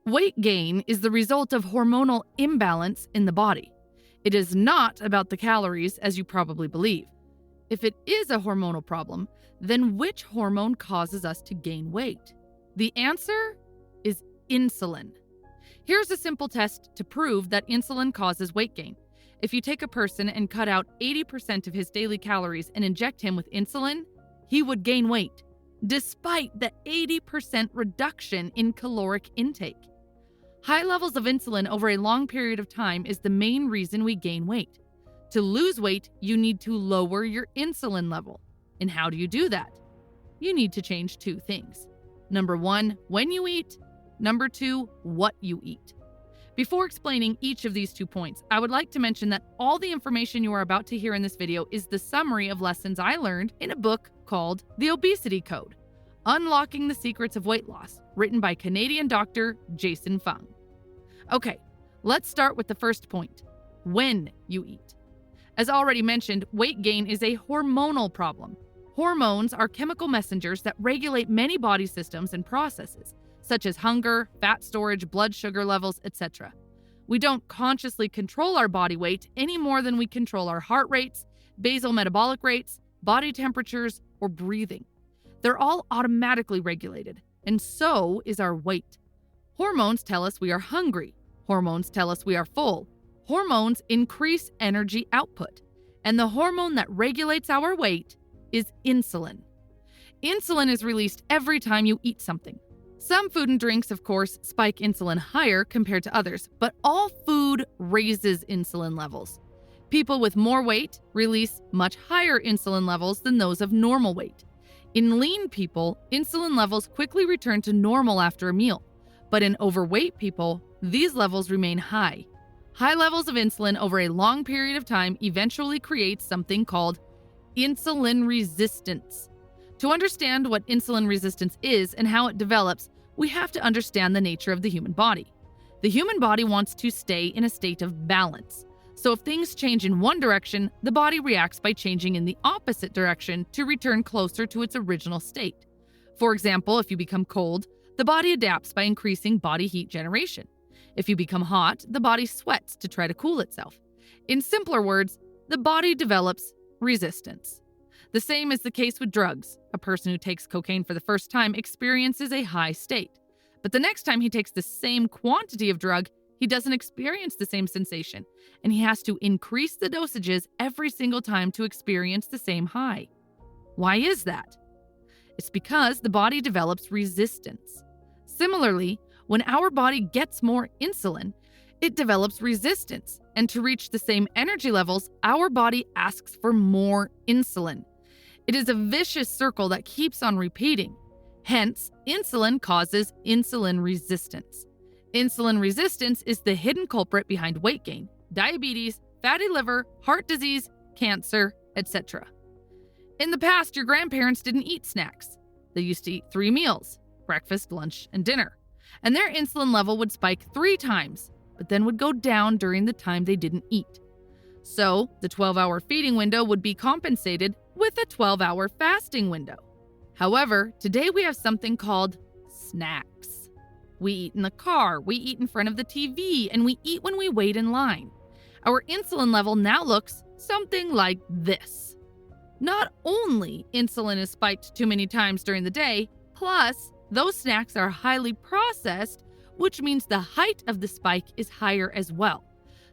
Weight gain is the result of hormonal imbalance in the body. It is not about the calories, as you probably believe. If it is a hormonal problem, then which hormone causes us to gain weight? The answer is insulin. Here's a simple test to prove that insulin causes weight gain. If you take a person and cut out 80% of his daily calories and inject him with insulin, he would gain weight, despite the 80% reduction in caloric intake. High levels of insulin over a long period of time is the main reason we gain weight. To lose weight, you need to lower your insulin level. And how do you do that? You need to change two things. Number one, when you eat. Number two, what you eat. Before explaining each of these 2 points, I would like to mention that all the information you are about to hear in this video is the summary of lessons I learned in a book called The Obesity Code: Unlocking the Secrets of Weight Loss, written by Canadian doctor Jason Fung. Okay, let's start with the first point: when you eat. As already mentioned, weight gain is a hormonal problem. Hormones are chemical messengers that regulate many body systems and processes, such as hunger, fat storage, blood sugar levels, etc. We don't consciously control our body weight any more than we control our heart rates, basal metabolic rates, body temperatures, or breathing. They're all automatically regulated, and so is our weight. Hormones tell us we are hungry. Hormones tell us we are full. Hormones increase energy output, and the hormone that regulates our weight is insulin. Insulin is released every time you eat something. Some food and drinks, of course, spike insulin higher compared to others, but all food raises insulin levels. People with more weight release much higher insulin levels than those of normal weight. In lean people, insulin levels quickly return to normal after a meal, but in overweight people, these levels remain high. High levels of insulin over a long period of time eventually creates something called insulin resistance. To understand what insulin resistance is and how it develops, we have to understand the nature of the human body. The human body wants to stay in a state of balance. So if things change in one direction, the body reacts by changing in the opposite direction to return closer to its original state. For example, if you become cold, the body adapts by increasing body heat generation. If you become hot, the body sweats to try to cool itself. In simpler words, the body develops resistance. The same is the case with drugs. A person who takes cocaine for the first time experiences a high state. But the next time he takes the same quantity of drug, he doesn't experience the same sensation, and he has to increase the dosages every single time to experience the same high. Why is that? It's because the body develops resistance. Similarly, when our body gets more insulin, it develops resistance, and to reach the same energy levels, our body asks for more insulin. It is a vicious circle that keeps on repeating. Hence, insulin causes insulin resistance. Insulin resistance is the hidden culprit behind weight gain, diabetes, fatty liver, heart disease, cancer, etc. In the past, your grandparents didn't eat snacks. They used to eat 3 meals: breakfast, lunch, and dinner. And their insulin level would spike 3 times, but then would go down during the time they didn't eat. So, the 12-hour feeding window would be compensated with a 12-hour fasting window. However, today we have something called snacks. We eat in the car, we eat in front of the TV, and we eat when we wait in line. Our insulin level now looks something like this. Not only insulin is spiked too many times during the day, plus those snacks are highly processed, which means the height of the spike is higher as well.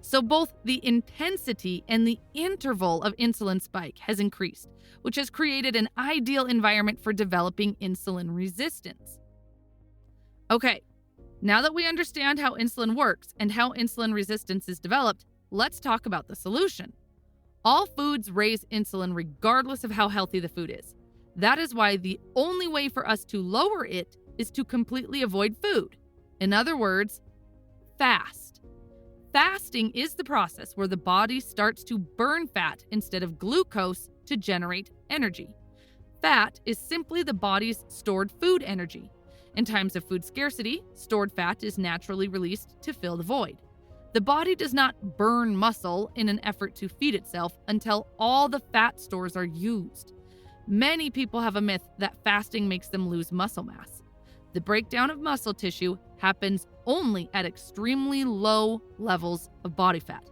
So both the intensity and the interval of insulin spike has increased, which has created an ideal environment for developing insulin resistance. Okay, now that we understand how insulin works and how insulin resistance is developed, let's talk about the solution. All foods raise insulin regardless of how healthy the food is. That is why the only way for us to lower it is to completely avoid food. In other words, fast. Fasting is the process where the body starts to burn fat instead of glucose to generate energy. Fat is simply the body's stored food energy. In times of food scarcity, stored fat is naturally released to fill the void. The body does not burn muscle in an effort to feed itself until all the fat stores are used. Many people have a myth that fasting makes them lose muscle mass. The breakdown of muscle tissue happens only at extremely low levels of body fat.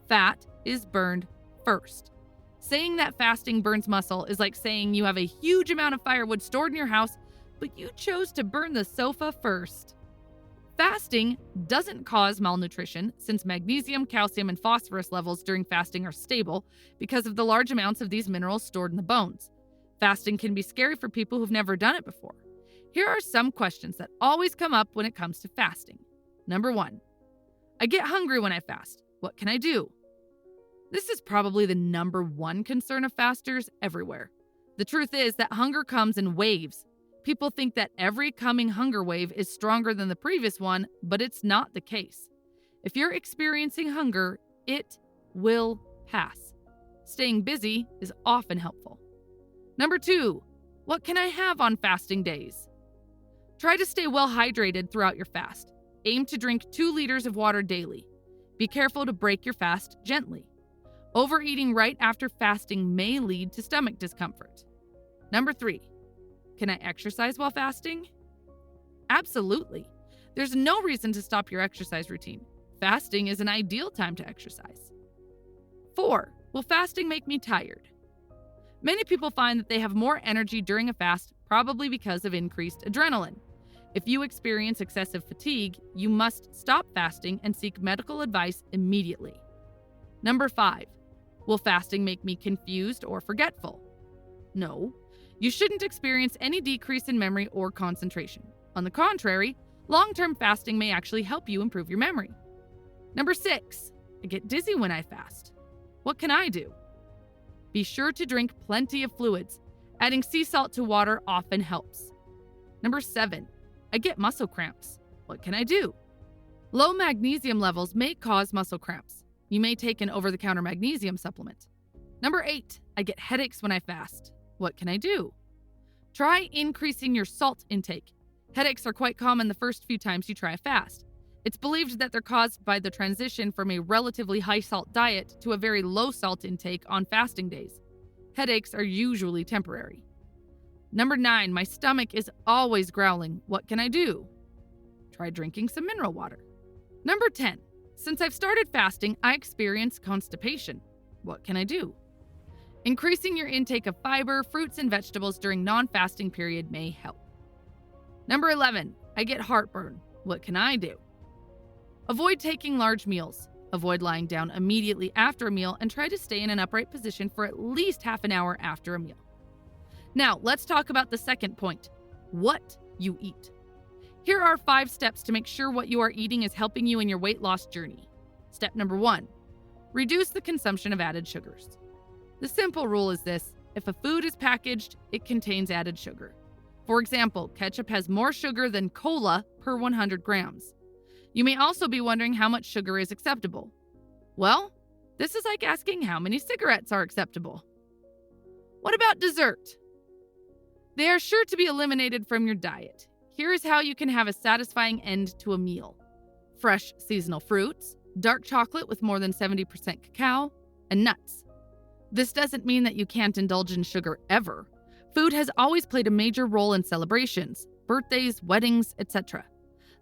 Fat is burned first. Saying that fasting burns muscle is like saying you have a huge amount of firewood stored in your house, but you chose to burn the sofa first. Fasting doesn't cause malnutrition since magnesium, calcium, and phosphorus levels during fasting are stable because of the large amounts of these minerals stored in the bones. Fasting can be scary for people who've never done it before. Here are some questions that always come up when it comes to fasting. Number 1, I get hungry when I fast. What can I do? This is probably the number 1 concern of fasters everywhere. The truth is that hunger comes in waves. People think that every coming hunger wave is stronger than the previous one, but it's not the case. If you're experiencing hunger, it will pass. Staying busy is often helpful. Number 2, what can I have on fasting days? Try to stay well hydrated throughout your fast. Aim to drink 2 liters of water daily. Be careful to break your fast gently. Overeating right after fasting may lead to stomach discomfort. Number 3, can I exercise while fasting? Absolutely. There's no reason to stop your exercise routine. Fasting is an ideal time to exercise. 4, will fasting make me tired? Many people find that they have more energy during a fast, probably because of increased adrenaline. If you experience excessive fatigue, you must stop fasting and seek medical advice immediately. Number 5, will fasting make me confused or forgetful? No. You shouldn't experience any decrease in memory or concentration. On the contrary, long-term fasting may actually help you improve your memory. Number 6, I get dizzy when I fast. What can I do? Be sure to drink plenty of fluids. Adding sea salt to water often helps. Number 7, I get muscle cramps. What can I do? Low magnesium levels may cause muscle cramps. You may take an over-the-counter magnesium supplement. Number 8, I get headaches when I fast. What can I do? Try increasing your salt intake. Headaches are quite common the first few times you try a fast. It's believed that they're caused by the transition from a relatively high-salt diet to a very low-salt intake on fasting days. Headaches are usually temporary. Number 9, my stomach is always growling. What can I do? Try drinking some mineral water. Number 10, since I've started fasting, I experience constipation. What can I do? Increasing your intake of fiber, fruits, and vegetables during non-fasting period may help. Number 11, I get heartburn. What can I do? Avoid taking large meals. Avoid lying down immediately after a meal and try to stay in an upright position for at least half an hour after a meal. Now, let's talk about the second point, what you eat. Here are 5 steps to make sure what you are eating is helping you in your weight loss journey. Step number 1, reduce the consumption of added sugars. The simple rule is this: if a food is packaged, it contains added sugar. For example, ketchup has more sugar than cola per 100 grams. You may also be wondering how much sugar is acceptable. Well, this is like asking how many cigarettes are acceptable. What about dessert? They are sure to be eliminated from your diet. Here is how you can have a satisfying end to a meal: fresh seasonal fruits, dark chocolate with more than 70% cacao, and nuts. This doesn't mean that you can't indulge in sugar ever. Food has always played a major role in celebrations, birthdays, weddings, etc.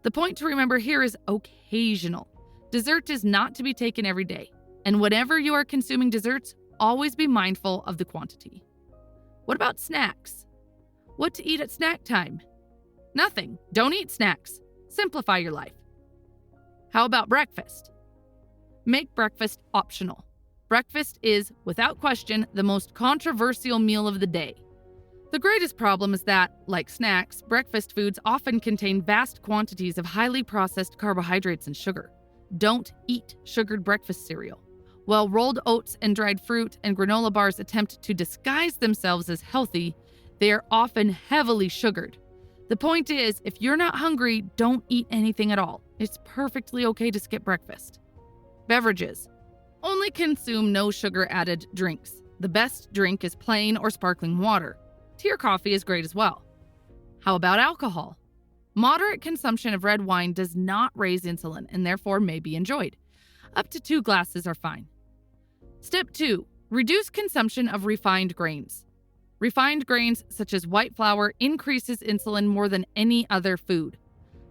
The point to remember here is occasional. Dessert is not to be taken every day, and whenever you are consuming desserts, always be mindful of the quantity. What about snacks? What to eat at snack time? Nothing. Don't eat snacks. Simplify your life. How about breakfast? Make breakfast optional. Breakfast is, without question, the most controversial meal of the day. The greatest problem is that, like snacks, breakfast foods often contain vast quantities of highly processed carbohydrates and sugar. Don't eat sugared breakfast cereal. While rolled oats and dried fruit and granola bars attempt to disguise themselves as healthy, they are often heavily sugared. The point is, if you're not hungry, don't eat anything at all. It's perfectly okay to skip breakfast. Beverages. Only consume no sugar added drinks. The best drink is plain or sparkling water. Tea or coffee is great as well. How about alcohol? Moderate consumption of red wine does not raise insulin and therefore may be enjoyed. Up to 2 glasses are fine. Step 2, reduce consumption of refined grains. Refined grains such as white flour increases insulin more than any other food.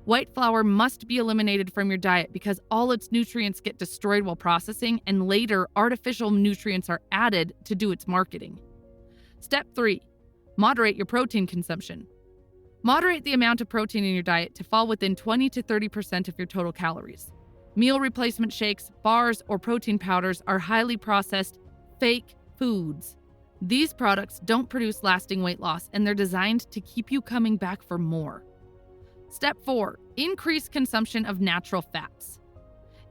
White flour must be eliminated from your diet because all its nutrients get destroyed while processing, and later artificial nutrients are added to do its marketing. Step 3. Moderate your protein consumption. Moderate the amount of protein in your diet to fall within 20 to 30% of your total calories. Meal replacement shakes, bars, or protein powders are highly processed, fake foods. These products don't produce lasting weight loss, and they're designed to keep you coming back for more. Step 4. Increase consumption of natural fats.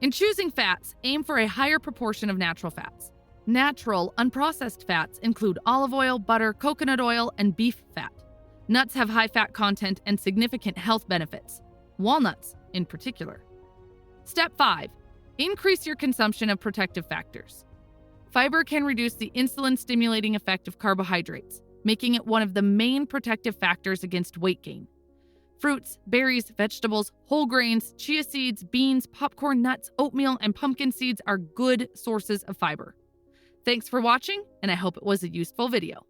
In choosing fats, aim for a higher proportion of natural fats. Natural, unprocessed fats include olive oil, butter, coconut oil, and beef fat. Nuts have high fat content and significant health benefits, walnuts in particular. Step 5. Increase your consumption of protective factors. Fiber can reduce the insulin-stimulating effect of carbohydrates, making it one of the main protective factors against weight gain. Fruits, berries, vegetables, whole grains, chia seeds, beans, popcorn, nuts, oatmeal, and pumpkin seeds are good sources of fiber. Thanks for watching, and I hope it was a useful video.